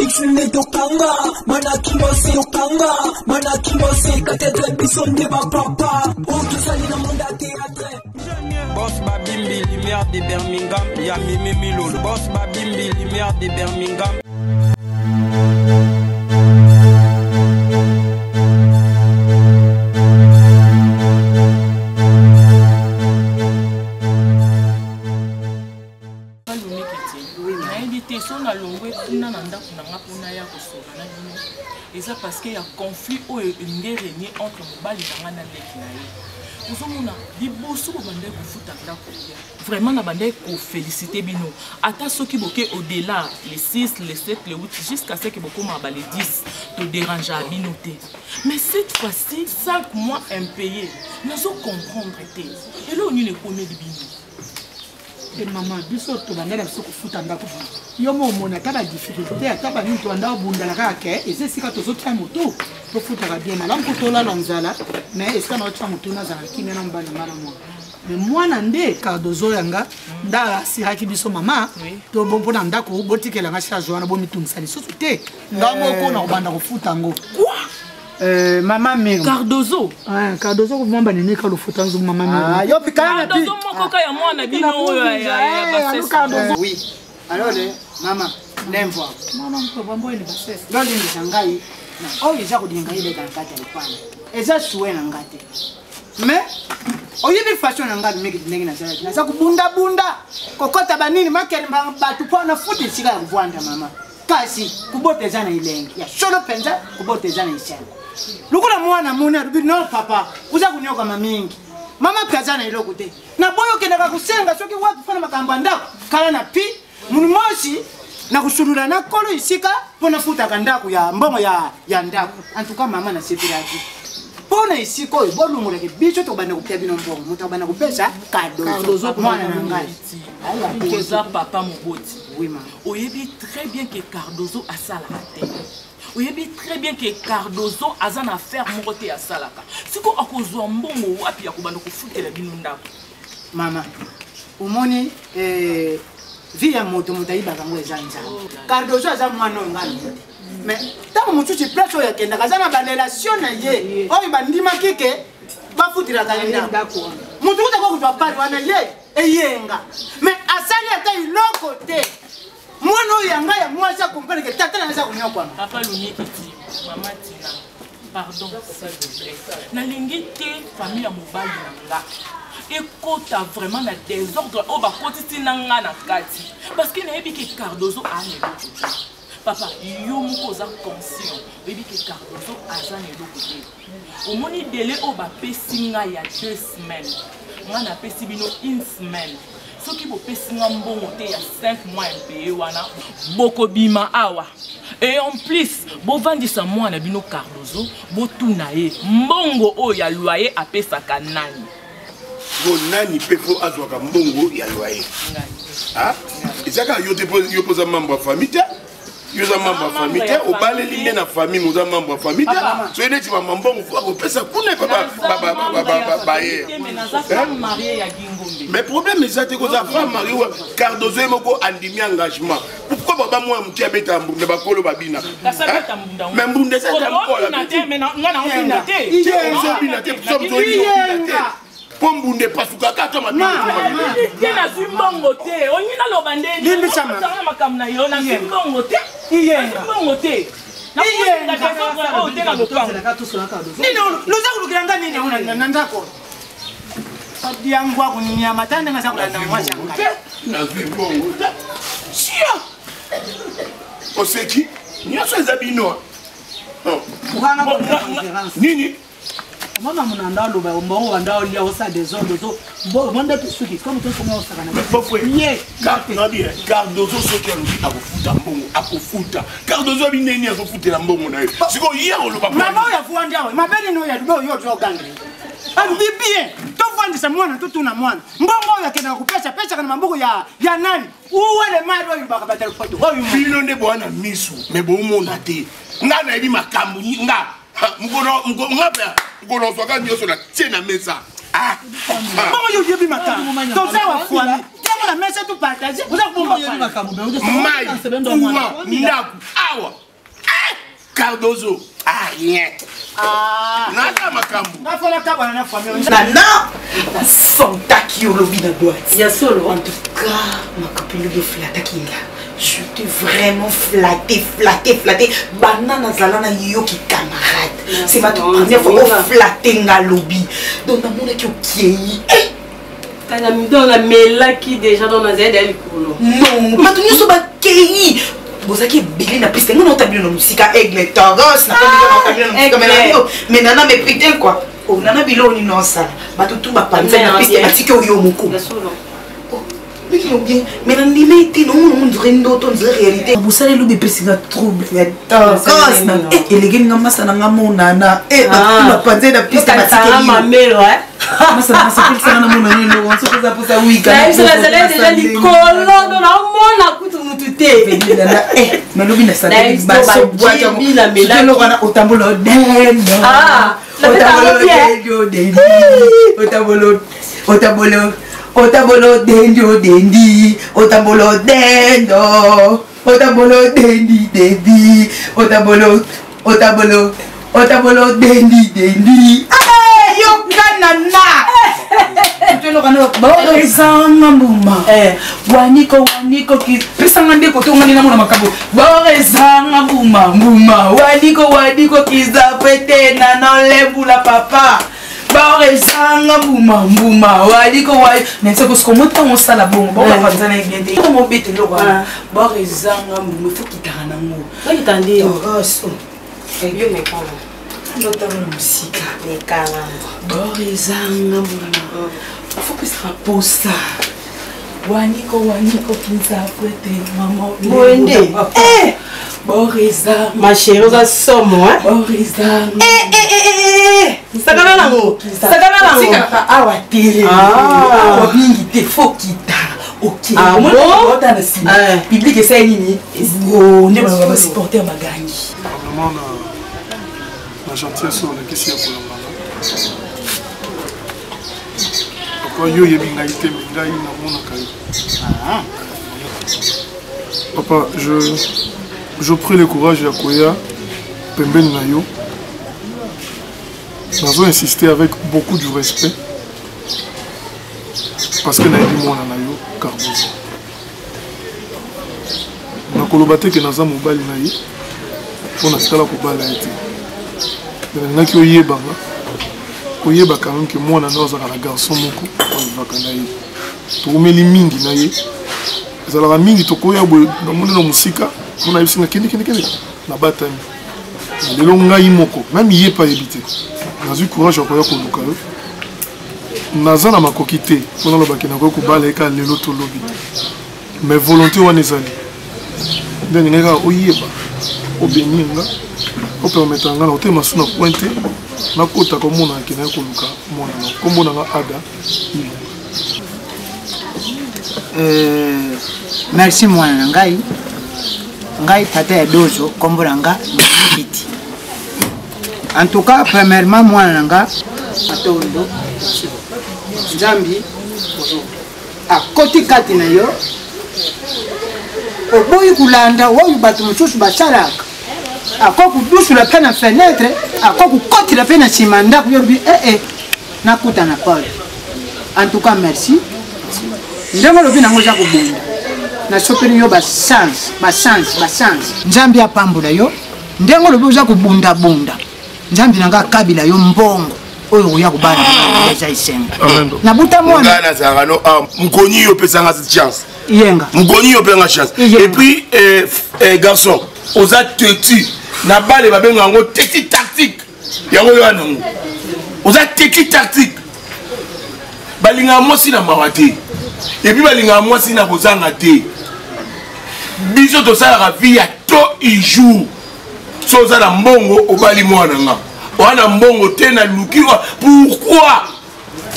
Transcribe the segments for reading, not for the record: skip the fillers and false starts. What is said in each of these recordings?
Ultimate Okanga, mana kimose Okanga, mana kimose katedre bisonde ba papa. Okisali na monde théâtre. Boss Babimbi, lumière de Birmingham, y'a Mimi Milo. Boss Babimbi, lumière de Birmingham. Et ça parce qu'il y a un conflit où il y a régné entre les gens et les vraiment, on féliciter Bino. Attends ceux qui boquent au-delà, les 6, les 7, les 8, jusqu'à ce que beaucoup les 10 te dérangent à Binoté. Mais cette fois-ci, 5 mois impayés, nous allons comprendre. Et là, on est combien de Bino? Et maman, biso to bandela biso ko futa ndako. Yo mo mona ta ba difficulté ata ba nto anda bundala ka ke ese sika to zotra moto to futa ka bien malam ko to la lanzala mais est-ce que na otra moto na zala ki mena mbana mara mo. Mais moi nande Cardozo yanga nda siraki biso mama to bompo na ndako botikela nga charge wana bo mitungisa lisusu te ngamo ko na banda ko futa ngo. Quoi? Maman Miro. Cardozo. Ah, Cardozo ko mamba nene ka lo futa nzu mama Miro. Ah, yo pikana na Cardozo moko ka ya mwana bino ya Cardozo. Oui. Alors maman, n'envoie. Maman ko bombo ni bassesse. Lo ndi sangai. Na o yeza ko dinga ile ka kata lipana. Eza suwe na ngate. Mais oyibi fashion na ngati meki dinga na sala. Na saku bunda bunda. Kokota banini makeli batu po na futi sika ya kuvanda mama. Kasi kubotezana ilengi. Ya solo penza kubotezana isana. Lukula mwana muna rubi no papa uza kunyoka mamingi mama pazana iloko te na boyo kenda kusenga soki watu fana makamba ndako kala na pi munimoshi na kusulula na kolo isika pona futa kandako ya mbongo ya ndako antuka mama na sepirati pona isiko ibolumule ke bicho to bana kupia bino mbongo muta bana kupesa Cardozo mwana na ngai Koza papa moboti. Oui maman. Oyebi très bien que Cardozo a ça la tête. Vous savez très bien que Cardozo a une affaire à Salaka. Si vous avez un bon mot, vous avez un bon maman, umoni via moto mutaiba kango ezanza. Cardozo aza mwana ngani. Mais tant que tu place oya kenda kazana ba relation na ye. Oyi bandima kike ba futira kalenda. Mutu kutako kutwa pali wana ye eyenga. Mais asali ata iloko te. Mwana yanga ya mwasa comprendre que tata na za kunyokwa. Papa Lumi kiti, maman Tina. Pardon s'il vous plaît. Na lingi te famille ya mobali nga. Ekota vraiment na désordre o ba kotiti na nga na kati. Parce que na yebi que Cardozo a ne. Papa, yo moko za conscient. Yebi que Cardozo a za ne côté. Au moni délai o ba pesinga ya 2 semaines. Moi na pesi bino 1 semaine. Ce qui vous paye il y a 5 mois impayé wana boko bima awa et en plus bo vandisa moi na bino Cardozo bo tuna ye mbongo o ya loyer a pesa kanani bo nani pefo azwaka mbongo ya loyer ah ezaka yo posa membre ya famille yo za membre ya famille o baleli nde na famille mo za membre ya famille so ene ti mama mbongo fo ko pesa kuna ba ye mais problème c'est que ça femme marié Cardozo moko andimi engagement pourquoi baba moi mti abeta mbunda bakolo babina mais mbunda ça tampola mais ngana mbunda te mbunda te pombunde pasuka kata matini tena simbongo te onyina loba ndeni na makamna yo na simbongo te iyenga simbongo te na iyenga o tena lopango nini luza kulukiranga nini una ndako Diangwa kunyia matanda ngasa kulanda mwasha ngaka. Na zimbongo. Sia. Oseki, nyaso ezabino. Nini? Mama munanda loba mbongo wanda lia osa des ordres to bo monde to suki comme to comment ça kana. Pofwe. Ye. Bien. Cardozo soki akufuta mbongo, akufuta. Cardozo bineni akufutela mbongo na yo. Siko yero loba. Mama ya fuanda we, mabeni no ya do yo to gangre. Abi bien. Tofandisa mwana tutuna mwana. Mbongo ya kenda kupesa pesa kana mambuko ya nani? Uwele mari wa baka batele foto. Bino nde bwana misu, me bo mona te. Ngana ebi makambu nga. Mkono swaka nyoso na tena mesa. Mbongo yo yebi makambu. Toza wa fuani. la messe tout partager. Vous avez awa. Cardozo. Ah, rien. Nana makambu. Nana, sentaki olobi na boîte. Ya solo. En tout cas, ma copine de flatta kinga. Je t'ai vraiment flatté. Banana zalana yoki camarade. C'est ma toute première fois qu'on flatté nga lobby. Donc dans mon équipe qui T'as mis dans la melaki déjà dans la zède elle coulot. non, ma tout so ba kei. Bozaki bili na piste ngona otabili na musika aigle toros na otabili na musika mais nana me putain quoi. Oh nana biloni non ça. Ba tout ba panza na piste atiki oyo moko. Ya solo. Mais qui bien, mais dans l'immédiat, on dirait une autre réalité. Vous savez, le bébé c'est un trouble. Et les gars, on ça n'a pas mon nana. Et on a pas de la piste. Ma mère, ouais. Ça n'a pas de ça, mon nana. On se pose pour ça, oui. C'est la déjà Nicolo, dans la monde, à coup de nous tout est. Mais le bébé, ça n'a pas de Otabolo dendo dendi, otabolo dendo, otabolo dendi dendi, otabolo dendi. Ah, yo kanana. Tu lo kana bo ezanga mbuma. Waniko ki pesanga ndeko to ngani na mona makabo. Bo ezanga mbuma. Waniko ki zapete na no lebula papa. Baorezanga mbuma waliko wali nese ko skomota on sala bon ba panzana ngende ko mo bete lo kwa baorezanga mbuma faut kitana ngo Oui, tandi. oso Yo me kala. ndo tamo musika Me kala. baorezanga mbuma faut que ça posa waniko kinza kwete mama Mwende. baorezanga Ma chérie, on a somme, hein? baorezanga Sakana nango. Sakana nango. Sika awa tele. Awa mingi te faut kita. OK. Ah bon? Dans le cinéma. Public essaye nini? On est va supporter magangi. Vraiment la gentillesse sur la question pour la papa yo yebinga ite minga ina mona kai. Papa, je pris le courage ya koya pembeni na yo. Nous avons insisté avec beaucoup de respect parce que nous avons dit que nous Cardozo. Nous avons dit que nous avons mobile pour nous faire la nous avons quand même que moi, nous avons un garçon nous avons mis mingi na ye. Nous avons mingi tokoya na musika, nous avons dit que na batami. Les longs moko, même il pas évité. J'ai eu courage à quoi qu'on nous calme. Naza na makokité, on a le bac na quoi qu'on balle et qu'à l'élo to lobby. Mais volonté on est allé. Donc il y a oyeba, au Beninga, au permettre ngana au thème sous na pointe, na kota comme on a qui na koluka, comme on a ada. Merci moi ngai tata ya dozo kombo nanga kiti. En tout cas, premièrement, moi, nanga atondo Zambi a koti kati na yo oboyi kulanda woyu batu mususu basalaka ako kudusula pe na fenêtre ako kukotila pe na sima ndako yo bi nakuta na Paul. En tout cas, merci. Ndengo lobi nango za kubunda na sopeli yo ba chance Nzambi apambula yo ndengo lobi za kubunda Nzambi nanga kabila yo mbongo oyo uya kubana za isenga na buta mwana ngana zangano mkonyi yo pesanga chance yenga mkonyi yo penga chance et puis garçon oza teti na bale babenga ngo teti tactique yango yo anango oza teti tactique balinga mosi na mawate et puis balinga mosi na kozanga te biso to sala vie ya to i jour soza na mbongo obali mwana nga wana mbongo te na luki pourquoi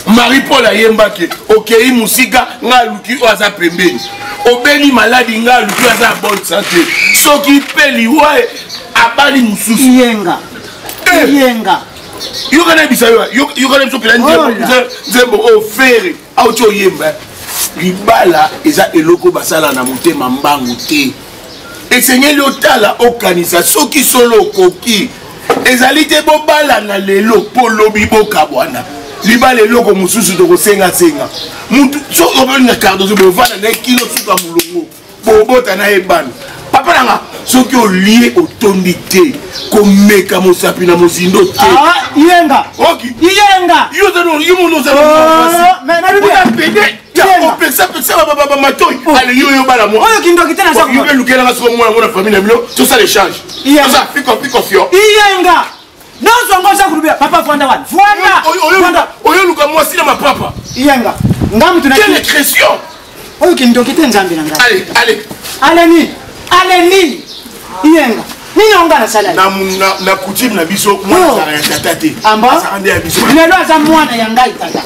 Marie-Paul ayembake okei musika nga luki oza pembeni obeli maladi nga luki oza bonne santé soki peli wae abali mususu yenga yo kana bisa yo kana biso pela nzembo ofere auto yemba libala eza eloko basala na motema mbangu te esengeli otala okanisa soki solo okoki ezali te bobala na lelo mpo lobi bokabwana libala eloko mosusu tokosengasenga mutu so obelinga cardozo bovanda na kilo suka mulongo bobota na ebana papa nanga soki olie otondi te komeka mosapi na mozindo te yenga oki yenga opesa matoi ale yo bala moi oyo kindoki te na sako yo lukelanga soko mwana mwana famille na bino tosa l'échange tosa piko fio yenga nozongo za kulubia papa fwanda wana fwanda oyo luka mwasi na mapapa yenga ngamu tunaki quelle pression oyo kindoki te nzambe na ngai ale nini yenga nini ongana sala na coutume na biso mwana ya tata te amba lelo aza mwana ya ngai tata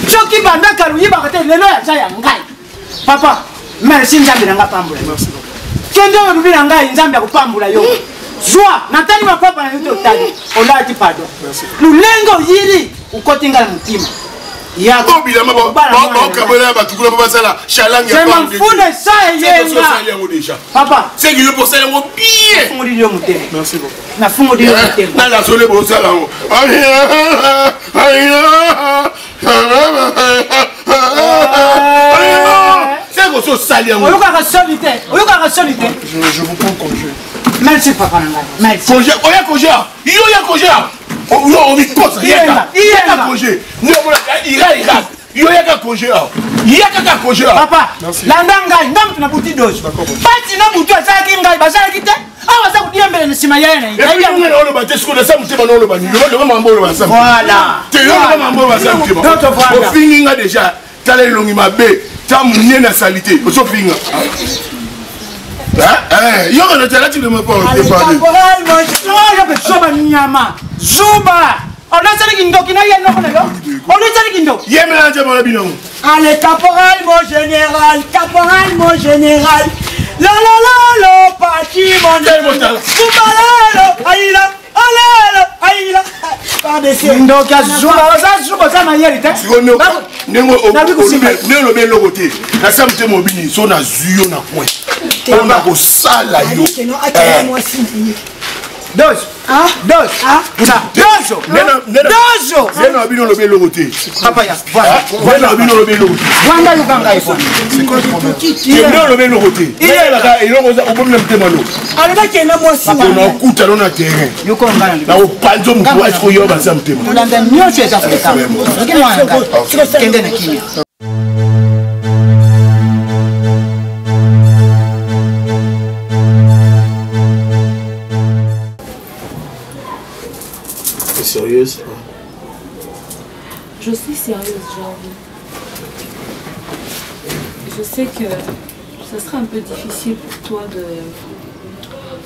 soki bandaka luyibaka te lelo aza ya ngai papa merci nzambe na nga pambula kende oyo lubi na ngai nzambe akupambula yo zwa natali mapapa na yo te otali olati pardon lulenge oyiri ukoti ngai na motima obilama baokabona batukula mpo basala chalangemafuna esa eyenga papa seki yo posala yango bien nafungolili yo motema nafungolili yo motema nalasole bosala yango seki ososali yango oyokaka soli te Je vous prends congé. merci papa na ngai merci oya congé yo ya congé yo omikosa yaka congé ira yo yaka congé yaka congé papa landa ngai ngamu tuna buti dozo pati na butu asalaki ngai basalaki te awa aza kodia mbele na nsima ya ye na oloba te sikoyo nasa motema na oloba loba mambo oloba nasa te loba mambo oloba nasa motema ofingi nga déjà tala elongi mabe ta monene asali te ozofinga yo kana talati le mapa zoba nyama zuba onasalaki ndoki na ye noko na yo onasalaki ndoki yemela nje mona binango allez caporal mon général lolololo pati mon général zubalalo aila aila ndoki azuba oza mayeli te ndenge olobi eloko te nasa motema obini so nazwi yo na coin mpona kosala yo dozo nena obini olobi eloko te papa ya nena obini olobi eloko te vanda yokanga ifo nena olobi eloko te elaka eloko obomina motema lo alobakena mwasi bakona okuta no na terrain na kopanza motu asiko yo baza motema olanda nyonso eza kende na kimia sérieuse? Je suis sérieuse, Jordi. Je sais que ce sera un peu difficile pour toi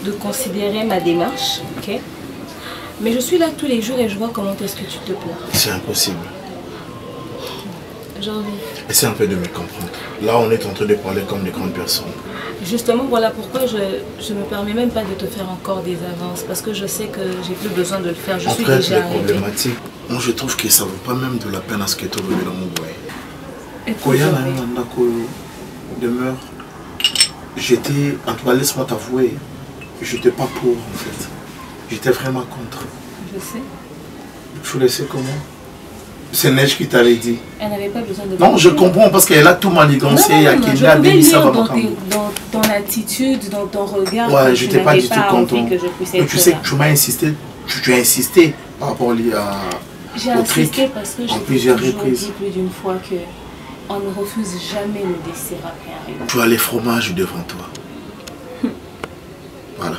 de considérer ma démarche, ok? Mais je suis là tous les jours et je vois comment est-ce que tu te plains. C'est impossible. Jordi. Essaie un peu de me comprendre. Là, on est en train de parler comme des grandes personnes. Justement, voilà pourquoi je ne me permets même pas de te faire encore des avances. Parce que je sais que j'ai plus besoin de le faire. Je suis déjà arrivée. Problématiques. Moi, je trouve que ça ne vaut pas même de la peine à ce que tu veux dans mon bois. Demeure. J'étais, en tout cas, laisse-moi t'avouer, j'étais pas pour en fait. J'étais vraiment contre. Je sais. Je le sais comment? C'est Neige qui t'avait dit. Elle n'avait pas besoin de... Non, je comprends parce qu'elle a tout manigancé. Je pouvais lire dans ton attitude, dans ton regard. Ouais, je n'étais pas du tout content. Mais tu sais que tu m'as insisté, tu as insisté par rapport à... J'ai insisté parce que j'ai plusieurs reprises dit plus d'une fois que on ne refuse jamais le dessert après arriver. Tu as les fromages devant toi. Voilà.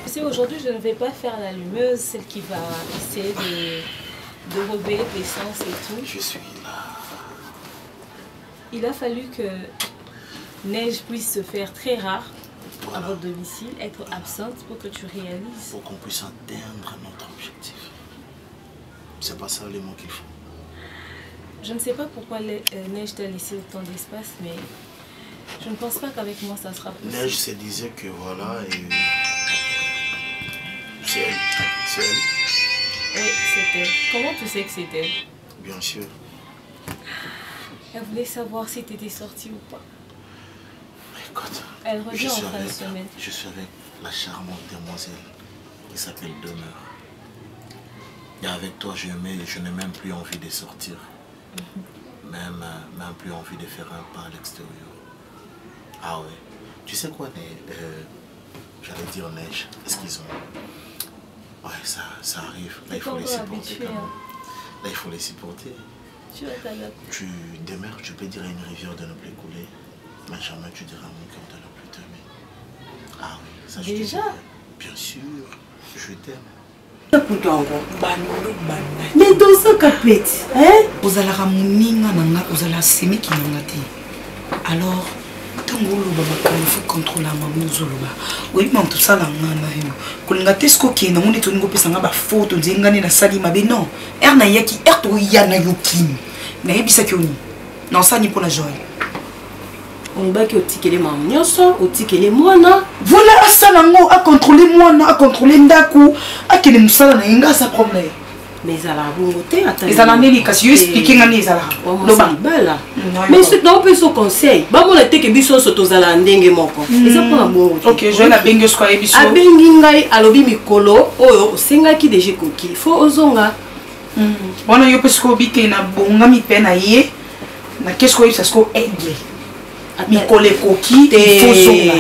Tu sais, aujourd'hui, je ne vais pas faire l'allumeuse, celle qui va essayer de rebeller l'essence et tout. Je suis là. Il a fallu que Neige puisse se faire très rare à votre domicile, être absente pour que tu réalises. Pour qu'on puisse atteindre notre objectif. C'est pas ça les mots qu'il faut. Je ne sais pas pourquoi Neige t'a laissé autant d'espace, mais je ne pense pas qu'avec moi ça sera possible. Neige se disait que voilà, et c'est elle. C'est elle. Oui, c'est elle. Comment tu sais que c'est elle? Bien sûr. Elle voulait savoir si tu étais sortie ou pas. Écoute, Elle revient en fin de semaine. Je suis avec la charmante demoiselle qui s'appelle Demeure. Et avec toi, je n'ai même plus envie de sortir. Même plus envie de faire un pas à l'extérieur. Ah ouais. Tu sais quoi, j'allais dire neige. Excuse-moi. Ouais, ça arrive. Là, il faut les supporter. Là, il faut les supporter. Tu vas t'adapter. Demeure, tu peux dire à une rivière de ne plus couler. Mais jamais tu diras à mon cœur de ne plus t'aimer. Ah oui, ça je te dis. Bien sûr, je t'aime. Mais dans ce capet, vous allez ramener vous allez s'aimer qui n'en a dit. Alors, tant que il faut contrôler ma mouzoula. Oui, mais tout ça là, quand on a testé que nous on est tous nos personnes à photo, d'engagner la salle, mais non. Na yaki, to yana yokin. Na yebisa kioni. Non ça ni pour la joie. On va que tikele mamnyoso, au tikele moana. Voilà ça nango à contrôler moana, à contrôler ndaku, à kele musala na inga sa problème. Mais à la bonté, attends. Les ananeli kasi yo expliquer ngani ezala. Loba bala. Mais c'est non peu son conseil. Ba mo lete ke biso so tozala ndenge moko. Eza pour la bongo. OK, je la bengi sko yebiso. Abengi ngai alobi mikolo oyo senga ki deje koki. Faut ozonga. Wana yo pesko bike na bonga mi pena ye. Na kesko yisa sko aigle. Mikole koki te fozonga.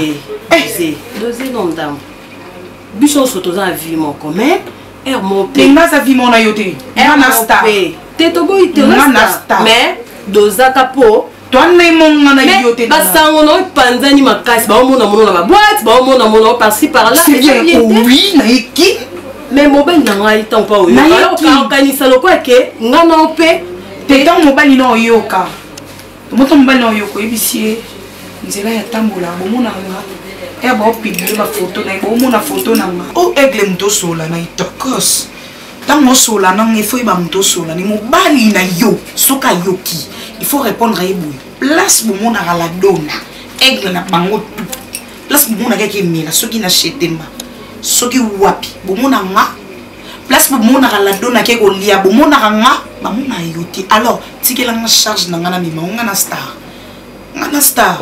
Dosé non dam. Biso so tozala vie moko mais er mon te ngaza vie mona yote. Mana star. Te tobo ite star. Mais dozaka po toi na monga na yote. Basango no panzani makasi ba omona mona ba boîte ba omona par-ci par là. Oui, na eki. Mais mobile na ngai tant pas oyo. Alors kanisa lokwa ke ngana ope te tant mobile no yoka. Moto mobile no yoko ebisie. Nzela ya tambola bomona nga. Et bon, publier ma photo, na bon na photo na nga. Oh, aigle mto sola na itokos. Tant mo sola na il faut ba mto sola ni mobali na yo, soka yoki. Il faut répondre à ebou. Place bomona la dona. Aigle na bango tout. Place bomona ka ke mela soki na chetemba. Soki wapi bomona nga. Place bomona la dona ke ko lia bomona nga, ba mona yoti. Alors, tikela nga charge na nga na mima nga na star. Star.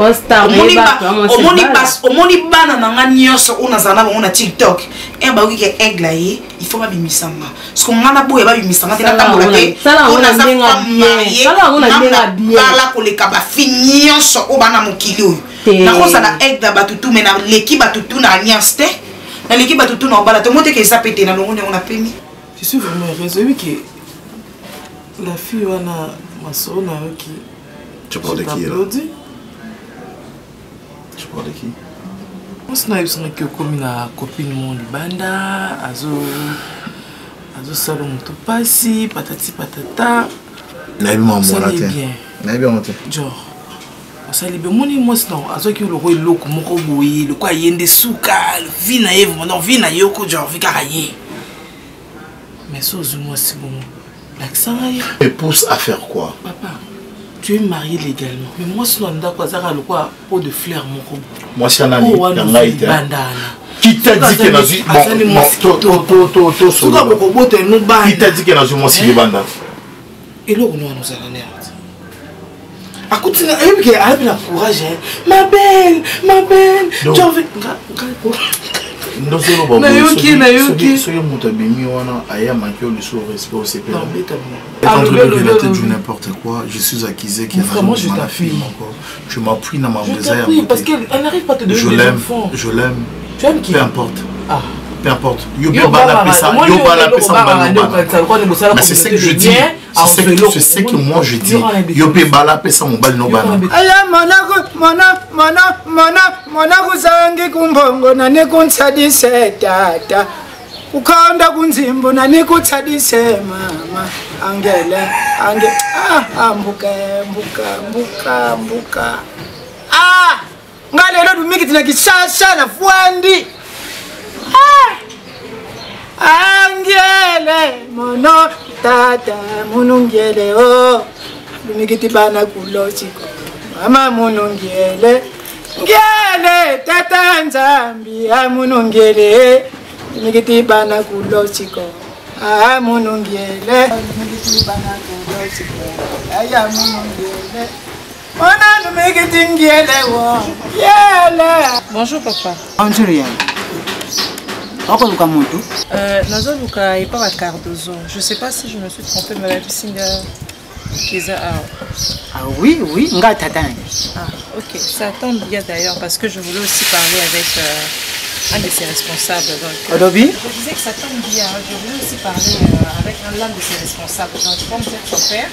Omoni bana nanga nyonso ona zana on a TikTok. E ba wiki aigle yi, il faut ba bimisanga. Parce que ngana boye ba bimisanga tena tambola te. On a ndenga bien. Sala on a ndenga bien. Bala ko leka ba fi nyonso o bana mokili oyo. Na ko sala aigle ba tutu mais na leki ba tutu na alliance te. Na leki ba tutu na bala te mote ke ça pété na longo on a permis. Je suis vraiment heureuse que la fille wana masona qui tu parles de qui là? Tu parles de qui? Moi, je suis comme une copine mon banda, azo salon tout passi, patati patata. Naïbi moi moraté. Naïbi moraté. Genre, ça libère mon moi non, azo qui le roi loko moko boyi, le quoi yende souka, le vina yev, non vina yoko genre vika raye. Mais ça moi c'est bon. L'accent raye. Et pousse à faire quoi? Papa. Tu es marié légalement. Mais moi, si on a quoi pot de fleurs, mon robot. Moi, si on a dit, qui t'a dit que Nazi, qui t'a dit que Nazi, moi, si les bandas. Et là, on nous a l'année. À côté, elle a le courage. Ma belle, tu as envie. n'importe quoi, je suis accusé qu'il y a ta fille. Tu m'appuies dans ma désert. Parce qu'elle n'arrive pas à te donner des enfants. Je l'aime. Tu aimes qui? Peu importe. Peu importe. Mais c'est ce que je dis. C'est ce que moi je dis. Yopé bala pesa mon bal no bana. Aya mona kuzangi kumbongo nane kunsadise tata. Ukhanda kunzimbo nane kutsadise mama. Angele mbuka. Ngalelo dumiki tina kishasha na fuandi. Angele mono tata munungele o dumiki bana kulosiko mama munungele ngele tata nzambi amunungele dumiki bana kulosiko munungele dumiki bana kulosiko aya munungele Bonjour papa. Bonjour Yann. Pourquoi vous avez Je sais pas si je me suis trompée, mais la piscine Ah oui, oui, ah ok, ça tombe bien d'ailleurs parce que je voulais aussi parler avec un de ses responsables. Donc, je disais que ça tombe bien, je voulais aussi parler avec l'un de ses responsables. Donc comme c'est son père,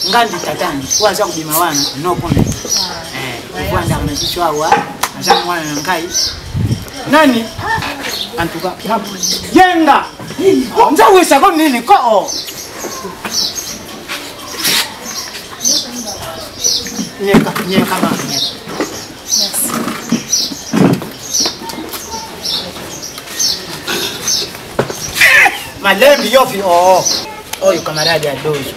ngandi tatani waza kubima wana nokone kwanda kuna kichwa aza mwana ngai nani antuka yenga nza wesa ko nini ko nyeka ba malembi yofi oyo camarade ya dozo.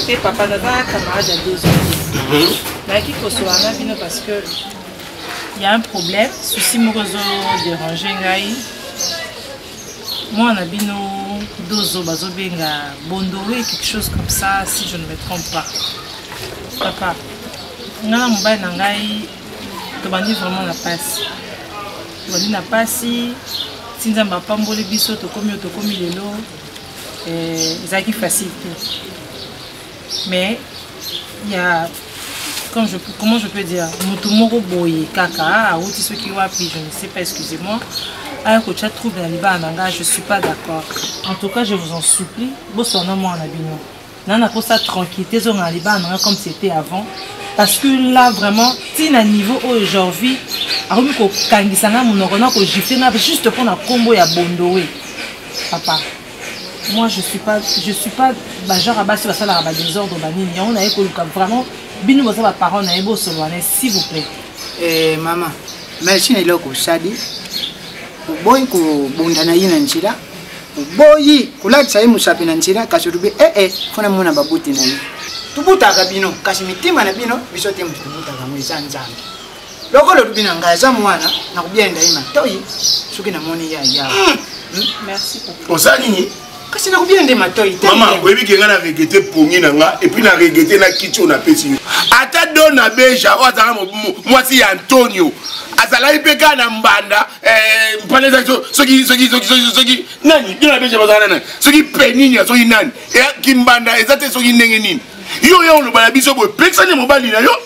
Et papa d'abord camarade à 2 ans. Mais qui faut soit là parce que il y a un problème. Souci moroso déranger ngai. Moi on a bino dozo bazobenga bondoré quelque chose comme ça si je ne me trompe pas. Papa, ngana mobile na ngai to bandi vraiment la passe. To bandi na passe. Tinzamba pambole biso to komi lelo. C'est facile. Mais il y a, comment je peux dire, Mutumoro Boye Kaka, ou ceux qui wapi, je ne sais pas, excusez-moi. Alors que tu as trouvé un liba en langage, je ne suis pas d'accord. En tout cas, je vous en supplie, vous sont moi en abignon. Non, on a pour ça tranquillité, on a liba en comme c'était avant. Parce que là, vraiment, si à niveau aujourd'hui, alors que Kangisana, mon organe, que j'ai fait juste pour un combo et à Bondoé. Papa. Moi, je suis pas genre à bas sur la salle à désordre banini. On a vraiment bien nous voir parents na ebo solwane s'il vous plaît. Maman, merci na loko sadi. Boy ko bunda na yina nchira. Boy kula tsayi musapi na nchira kasurubi fona muna babuti na ni. Tubuta ka bino kasi mitima na bino bisote mtubuta ka mwisa nzambe. Loko lo bina ngaza mwana na kubyenda ima toyi suki na moni ya. Merci papa. Osani kasi na kubyende matoi maman oyebi ke nga na regete pongi na nga et puis na regete na kiti on a pesi ata don na beja o azala mwasi ya Antonio azala ipeka na mbanda mpana soki nani don na beja bazala nani soki penini soki nani kimbanda ezate soki ndenge nini yo lo bala biso bo peksa ne mobali na yo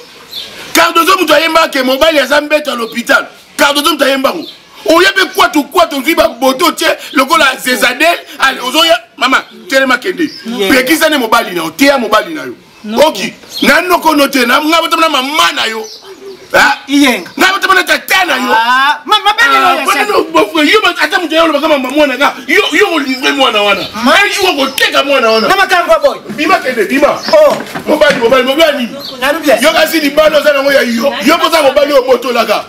Cardozo mutu ayemba ke mobali azambeta à l'hôpital Cardozo mutu ayemba ngo oyebi kwatu ziba boto tie lokola Zezadel allez ozoya mama telema kende pekisa ne mobali na yo tea mobali na yo oki nanoko note na ngaba tamana mama na yo iyenga ngaba tamana tata na yo mama bene no bofwe yo ata mutu yo kama mama mwana nga yo livrer mwana wana mais yo ko teka mwana wana na makangwa boy bima kende bima mobali narubia yo kasi di balo za ngo ya yo poza mobali o boto laka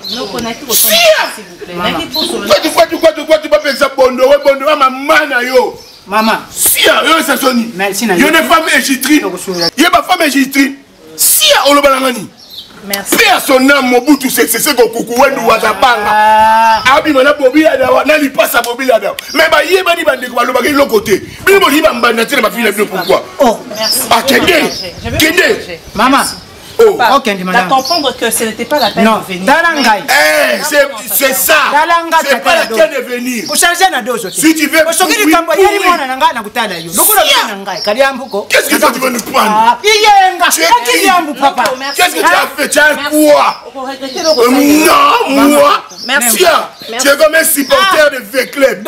Kwatu pas penser bondo mama na yo mama sia yo ça soni yo ne femme égyptienne yo ba femme égyptienne sia olobala ngani merci personne mobutu c'est ko kuku wendu wazapanga abi mana bobila dawa na li passa bobila dawa mais ba yeba ni bande ko baloba ke lokote bi bo li ba mbanda tele ba fille pourquoi merci kende mama ok, à comprendre que ce n'était pas la peine de venir. C'est ça. C'est pas la peine de venir. Si tu veux. Qu'est-ce que tu veux nous prendre? Qu'est-ce que tu as fait? Tu as quoi? Non, moi. Merci. Tu es comme un supporter de V-Club.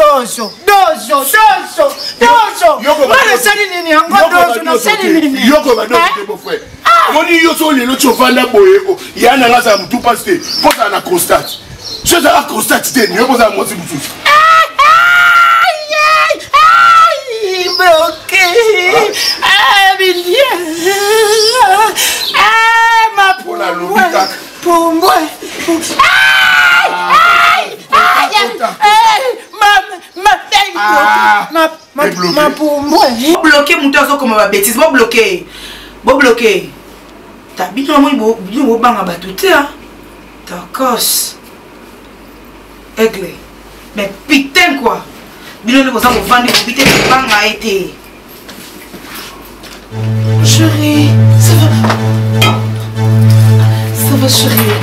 L'autre chauffeur boyeko il y a un ça tout passer pour ça na constate je ça constate t'es mieux pour ça moi c'est tout ma pour la lobika bloqué mon temps comme ma bêtise, bon bloqué. Bon bloqué. T'as bien moi bon banga batouté hein. Ta cosse. Aigle. Mais putain quoi. Bien le ça vous vendre putain de banga a été. Chérie, ça va. Ça va chérie.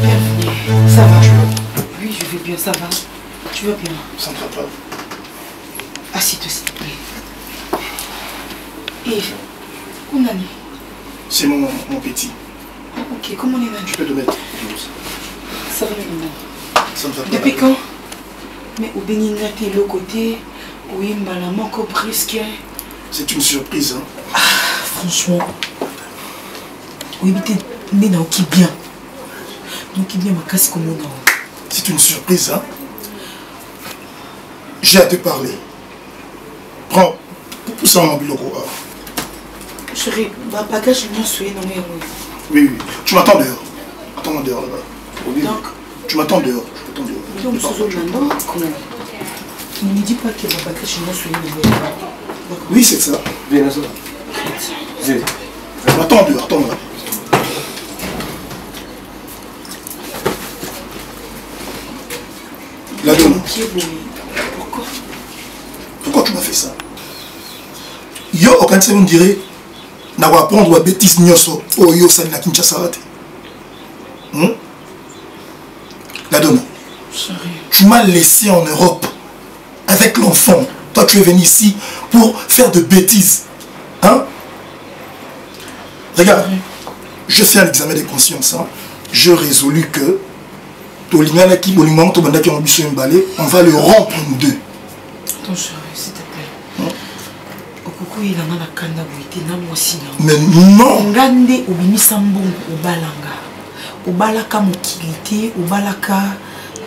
Bienvenue. Ça va. Oui, je vais bien, ça va. Tu vas bien? Ça ne va pas. Assieds-toi s'il te plaît. Et, Kounani? C'est mon petit. Ok, comment on est là? Je peux te mettre. Ça va maintenant. Ça ne va pas. Depuis quand? Mais au Bénin, t'es l'autre côté. Oui, maman, encore brisque. C'est une surprise. Hein? Ah, franchement. Oui, mais t'es né dans qui bien. Donc, qui bien ma casse comme on a. C'est une surprise. Hein? J'ai à te parler. Prends. Pousse en mobile au courant. Chérie, ma bagage est souillé dans mes roues. Oui, oui. Tu m'attends dehors. Attends-moi dehors là-bas. Oui, donc, tu m'attends dehors. Je t'attends dehors. Ne me dis pas que ma bagage est souillé dans mes roues. Oui, c'est ça. Viens là, ça va. Attends dehors, attends-moi. La donne. Pourquoi? Pourquoi tu m'as fait ça? Yo, aucun de me dirait, n'a pas apprendre à bêtise nyoso, oh yo, ça n'a qu'une chasse à rater. La donne. Tu m'as laissé en Europe avec l'enfant. Toi, tu es venu ici pour faire de bêtises. Hein? Regarde, je fais un examen de conscience. Hein? Je résolu que on va le rompre nous deux. Attends, chérie, s'il te plaît. Okoko, il en a la kanda bouité, n'a moi aussi. Mais non! Ngande, obimisambo, obalanga. Obalaka mokilité, obalaka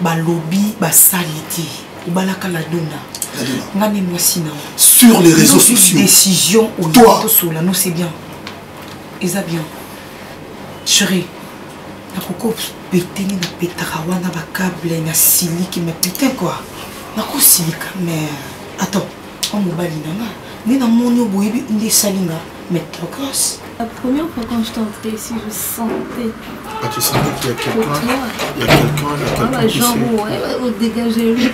balobi, basalite. Obalaka la dona. Ngande moi aussi. Sur les réseaux sociaux. Décision, toi. Nous c'est bien. Et ça bien. Chérie. Nakoko péteni na pétarawa na bakable na siliki mais putain quoi. Nako silika mais attends, on mobali nanga. Ni na monyo boyebi ndi salinga mais trop grosse. La première fois quand je t'entrais ici, je sentais. Ah tu sentais qu'il y a quelqu'un. Il y a quelqu'un qui genre ouais, dégagez lui.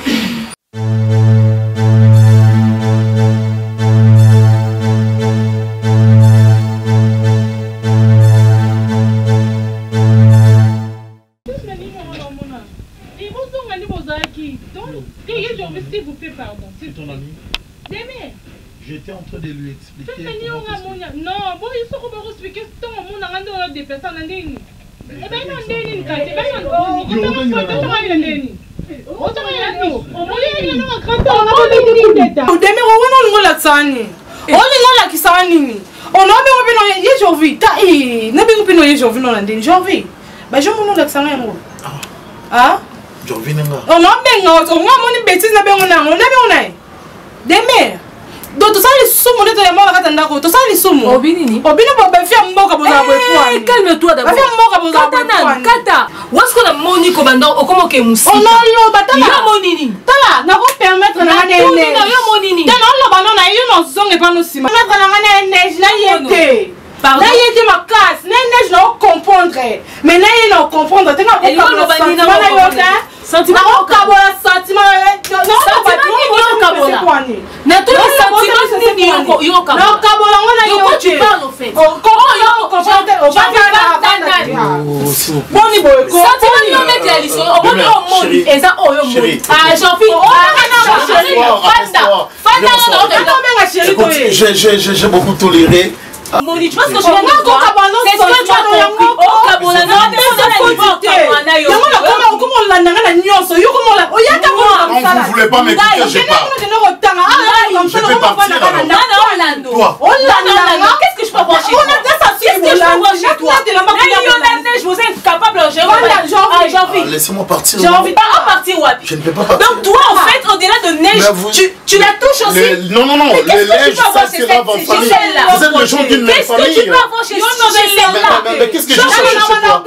C'est ton ami. J'étais en train de lui expliquer. Non, bon, il faut qu'on explique tout le monde a des personnes en ligne. Et bien, on est une carte. Donc tout ça les sous monnaie de la mort à Katandako, tout ça les sous mon. Obinini. Obinini va faire mort à Bozaboua. Calme-toi d'abord. Faire mort à Bozaboua. Kata. Où est-ce qu'on a moni commandant au comment que moussi? Oh non non, batala. Ya monini. Tala, n'a pas permettre na ngane. Non, ya monini. Tala on ba non na yo non zong et pas no sima. Permettre na ngane neige na yete. Pardon. Na yete ma casse, na neige na comprendre. Mais na yete na comprendre, tu n'as pas comprendre. Sentiment au kabola sentiment non kabola na tous les sentiments ni yo kabola non kabola on a yo tu parles au fait comment yo comprendre au boni boy ko sentiment yo mettre la liso au boni au moni eza oyo moni ah j'ai beaucoup toléré. Moni, tu penses que je vais me voir? C'est ce que tu as compris. Oh, Kabola, non, mais vous voulez pas m'écouter, je pars. Je vais partir alors. Qu'est-ce que je peux voir chez toi? Qu'est-ce que je peux voir chez toi? Je vous ai incapable. J'ai envie. Laissez-moi partir. J'ai envie de partir. Je ne peux pas partir. Donc toi, en fait, au-delà de Tu la touches aussi. Non, les lèvres, ça c'est là en famille. Vous êtes les gens d'une même famille. Qu'est-ce que tu peux avoir chez celle-là? Mais qu'est-ce que je cherche chez toi?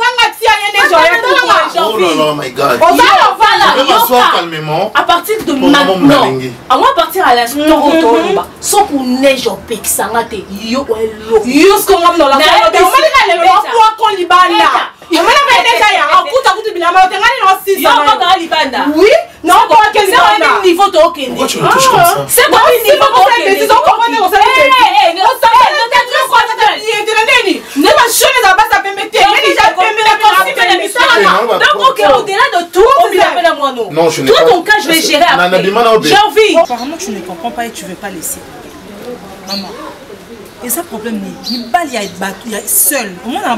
Oh là là, my God. On va m'asseoir calmement. à partir de maintenant, à moi partir à l'instant sans qu'on neige au pic, ça m'a été yo ce qu'on a dans la oui, non, c'est niveau de pourquoi tu me touches comme ça? C'est quoi le niveau donc au-delà de tout, non, je n'ai pas. Toi, ton cas, je vais gérer après. J'ai envie. Apparemment, tu ne comprends pas et tu ne veux pas laisser. Maman. Et ça, problème, il y a seul. Au moins, dans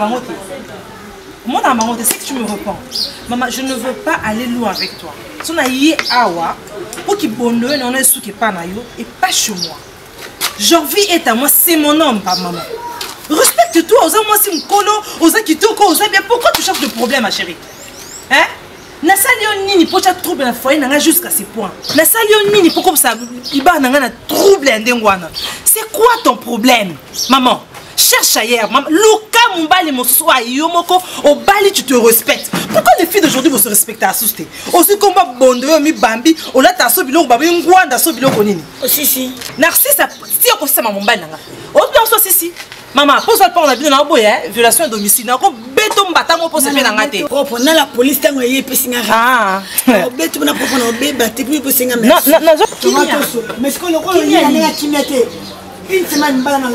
ma c'est que tu me reprends. Maman, je ne veux pas aller loin avec toi. Si on a yé awa, pour qu'il bonne, on est sous qui pas et pas chez moi. J'envie est à moi, c'est mon homme, pas maman. Respecte-toi, moi c'est mon colo, qui toko, bien. Pourquoi tu cherches de problème, ma chérie? Hein? Na sali nini pour ça trouble na foyer nanga jusqu'à ce point. Na sali nini pourquoi ça iba nanga na trouble ndengwana. C'est quoi ton problème? Maman, cherche ailleurs. Maman, Luka Mumbali Moswa Yomoko au Bali tu te respectes. Pourquoi les filles d'aujourd'hui vont se respecter à souster? Aussi combat bondo mi bambi, on l'a tasso bilo babi ngwanda so bilo konini. Si. Narcisse si on consiste maman Mumbali nanga. On bien so si. Maman, pour ça on a bien na boye violation à domicile. Na ko beto mbata mo pour se faire ngate. Propre na la police tango yé pesinga. Ah. Beto na propre na beba te puis pesinga. Non, mais ce qu'on le rôle il y a qui mettait une semaine mbala na.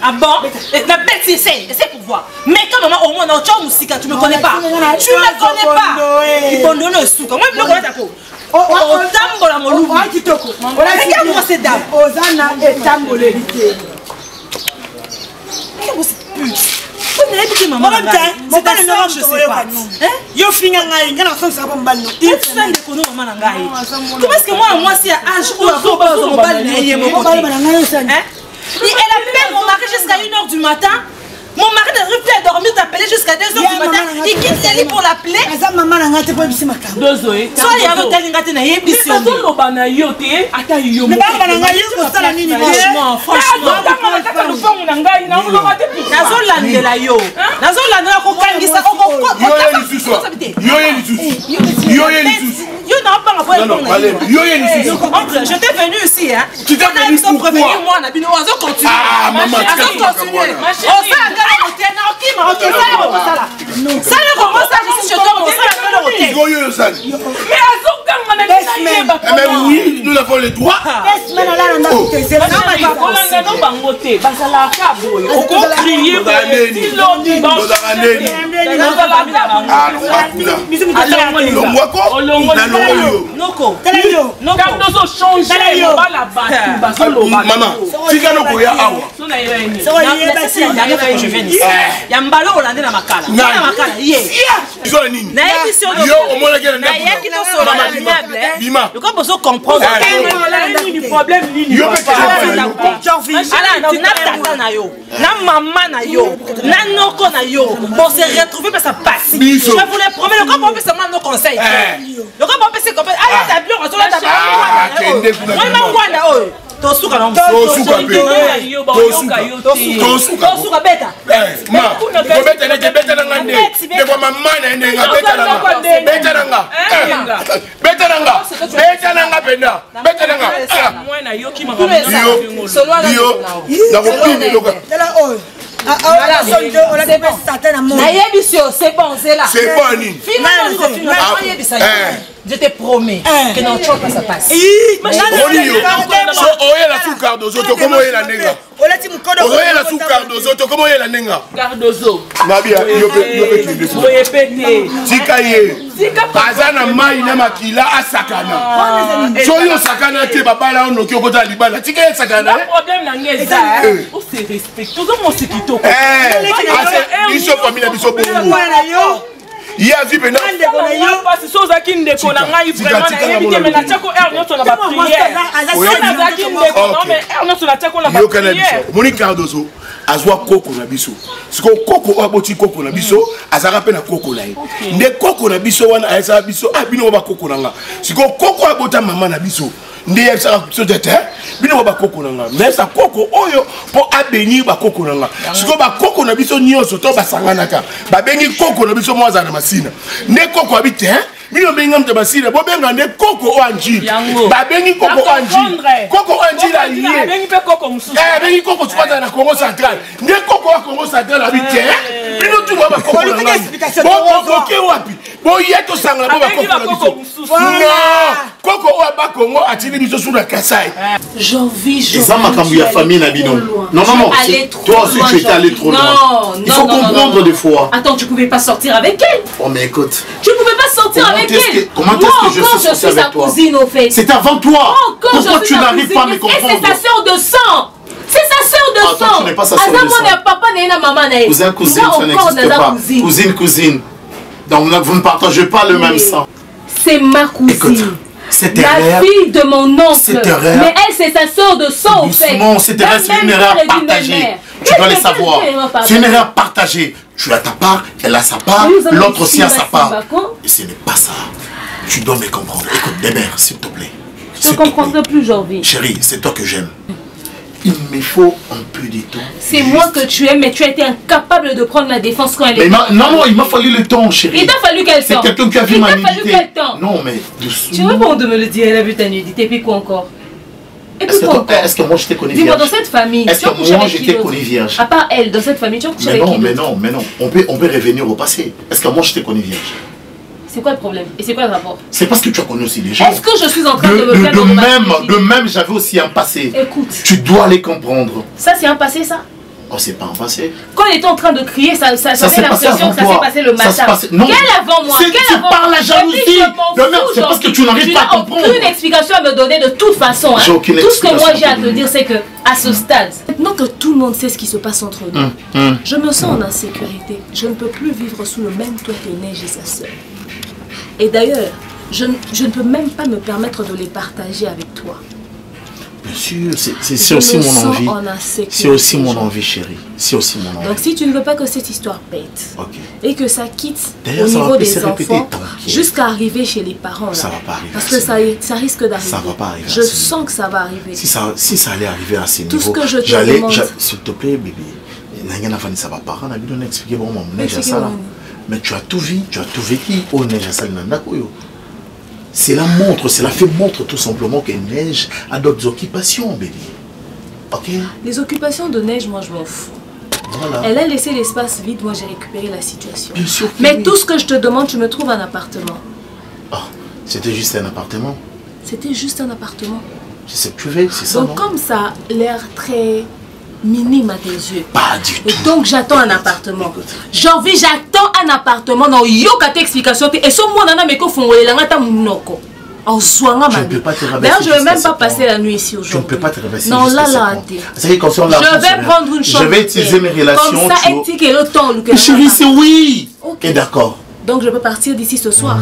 Ah bon? La bête, essaie pour voir. Mais quand maman, au moins, dans tu as tu me connais pas. Tu me connais pas. Il faut donner un sou. Comment il peut connaître ta peau? Regarde-moi cette dame. Ozana et Tambolérité. Regarde-moi cette pute. Maman, c'est pas le nom, je sais pas. Yo finga ngai, ngana fonsa ba mbano. Il faut faire des conneries maman ngai. Comment est-ce que moi c'est à âge où on va au mobile et mon côté? Et elle appelle mon mari jusqu'à 1h du matin. Mon mari ne revient à dormir, t'appeler jusqu'à 2h du matin. Il quitte les lits pour l'appeler. Soit il y a un hôtel, il y a un émission. Je t'ai venu ici, hein. Tu t'es venu pour prévenir moi, Nabino, on va continuer. Ah, maman, tu continuer. Ça le roman, ça je suis chez toi, on s'en mais oui, nous avons les droits. Maman, tu as le goya awa. Je viens ici. Il y a un ballon hollandais dans ma cala. Bima. Le corps comprendre. Le problème na maman na yo, na noko na yo, pour se retrouver parce que ça passe. Je vous le promets, le corps peut seulement nos conseils. Le corps peut se comprendre. Ah, t'as bien, on se l'a tapé. Tosuka na tosuka beta ma ko beta na ke beta na ngande de ko mama na ndenga beta na nga penda mwana yo ki mama yo na ko pime loka c'est bon, c'est là. C'est bon, Nini. Je te promets que dans le choc, ça passe. La sous Cardozo, comment est la nenga? La sous Cardozo, comment est la nenga? Cardozo. Nabia, Azana mai na makila asakana. Soyo sakana te babala ono kyokota libala. Tika sakana. Le problème na ngeza. On se respecte. Tout le monde se quitte. Biso famille na biso bongo. Il a vu maintenant. Parce que ça qui ne déconne ngai vraiment na yebite mais na tchako er nyoto na ba prière. Ça qui ne déconne mais er nyoto na tchako na ba prière. Moni Cardozo azwa koko na biso. Siko koko aboti koko na biso, azaka pe na koko na ye. Nde koko na biso wana azaka biso abino ba koko na nga. Siko koko abota mama na biso. Ndé ça peut-être bino ba koko nanga. Mais ça koko oyo pour abénir ba koko nanga. Siko ba koko na biso nyonso to ba sanganaka. Ba bengi koko na biso mwaza na masina. Ne koko habite hein. Bino benga mta basina bo benga ne koko anji. Ba bengi koko anji. Koko anji la lié. Bengi pe koko mususu. Bengi koko tupata na Congo central. Ne koko wa Congo central habite hein. Bino tu ba koko nanga. Bo koko wapi. Bo yeto sangla bo ba koko mususu. Non. Koko wa ba Congo atili biso sur la Kassai. J'envie. Ça m'a cambié la famille Nabino. Non, toi aussi tu étais allé trop loin. Il faut comprendre des fois. Attends, tu pouvais pas sortir avec elle. Oh mais écoute. Tu pouvais pas sortir avec elle. Comment est-ce que je suis sa cousine au fait. C'est avant toi. Pourquoi tu n'arrives pas à me comprendre? Et c'est sa sœur de sang. C'est sa sœur de sang. Tu n'es pas sa sœur de sang. Papa n'est pas maman. Cousin, cousine, ça n'existe pas. Cousine, cousine. Donc vous ne partagez pas le même sang. C'est ma cousine. Écoute. La fille de mon oncle. Mais elle, c'est sa sœur de sang, au fait. Doucement, cette erreur, c'est une erreur partagée. Tu dois le savoir. C'est une erreur partagée. Tu as ta part, elle a sa part, l'autre aussi a sa part. Et ce n'est pas ça. Tu dois me comprendre. Écoute, Débert, s'il te plaît. Je ne comprendrai plus, Jorvi. Chérie, c'est toi que j'aime. Il me faut un peu de temps. C'est moi que tu aimes, mais tu as été incapable de prendre ma défense quand elle est... Non, il m'a fallu le temps, chérie. Il t'a fallu quel temps? C'est quelqu'un qui a vu ma nudité. Il t'a fallu quel temps? Non, mais doucement. Tu veux pas de me le dire, elle a vu ta nudité, et puis quoi encore? Et puis quoi encore? Est-ce que moi je t'ai connu vierge? Dis-moi, dans cette famille, est-ce que moi je t'ai connu vierge? À part elle, dans cette famille, tu as couché avec qui? Mais non. On peut revenir au passé. Est-ce que moi je t'ai connu vierge? C'est quoi le problème? Et c'est quoi le rapport? C'est parce que tu as connu aussi des gens. Est-ce que je suis en train de me faire de même, j'avais aussi un passé. Écoute. Tu dois les comprendre. Ça, c'est un passé, ça? Oh, c'est pas un passé. Quand il était en train de crier, ça fait l'impression que ça s'est passé le matin. Non. Quel avant moi? C'est par la jalousie. C'est parce que tu n'arrives pas à comprendre. Tu n'as aucune explication à me donner de toute façon. Hein. Tout ce que moi j'ai à te dire, c'est que à ce stade, maintenant que tout le monde sait ce qui se passe entre nous, je me sens en insécurité. Je ne peux plus vivre sous le même toit que Neige et sa sœur. Et d'ailleurs, je ne peux même pas me permettre de les partager avec toi. Bien sûr, c'est aussi mon envie. C'est aussi mon envie, chérie. C'est aussi mon envie. Donc si tu ne veux pas que cette histoire pète, et que ça quitte au niveau des enfants, jusqu'à arriver chez les parents, ça va pas arriver. Parce que ça risque d'arriver. Ça va pas arriver. Je sens que ça va arriver. Si ça allait arriver à ces niveaux, tout ce que je te demande, s'il te plaît, bébé, ça va pas. On a besoin d'expliquer vraiment mais tu as tout vu, tu as tout vécu au Neige à Salinakoyo. Cela fait montre tout simplement que Neige a d'autres occupations, bébé. Ok? Les occupations de Neige, moi je m'en fous. Voilà. Elle a laissé l'espace vide, moi j'ai récupéré la situation. Bien sûr. Mais tout ce que je te demande, tu me trouves un appartement. Oh, c'était juste un appartement? C'était juste un appartement. Je sais que tu veux, c'est ça. Donc comme ça, l'air très minime à tes yeux. Pas du tout. Et donc j'attends un appartement. J'attends un appartement. Non, yoka t'explication. Et ce moi nana meko fongole la ngata munoko. En soignant ma vie. D'ailleurs, je ne vais même pas passer la nuit ici aujourd'hui. Je ne peux pas te réveiller. Non, là, je vais prendre une chambre. Je vais utiliser mes relations. Comme ça, éthique et le temps. Chérie, c'est oui. Ok, d'accord. Donc je peux partir d'ici ce soir.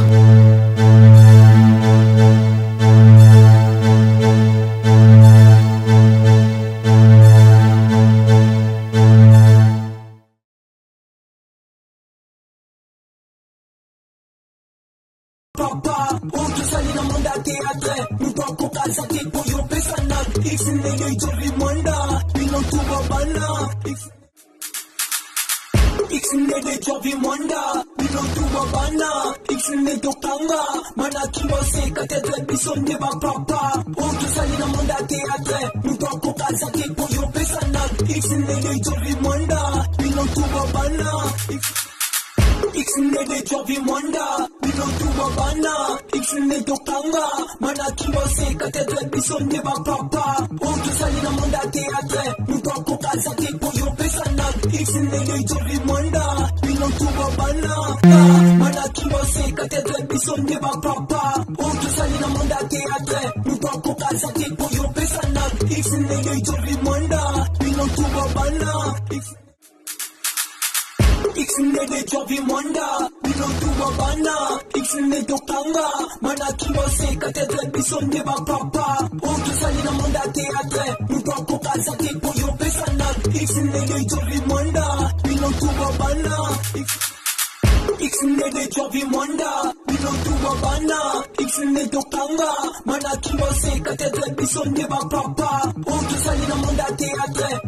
Ixune de Jovi Monda, Minotu Mabana, Ixune de Kanga, Manaki Mose, Katetre Bison de Papa, Otu Salina Monda Teatre,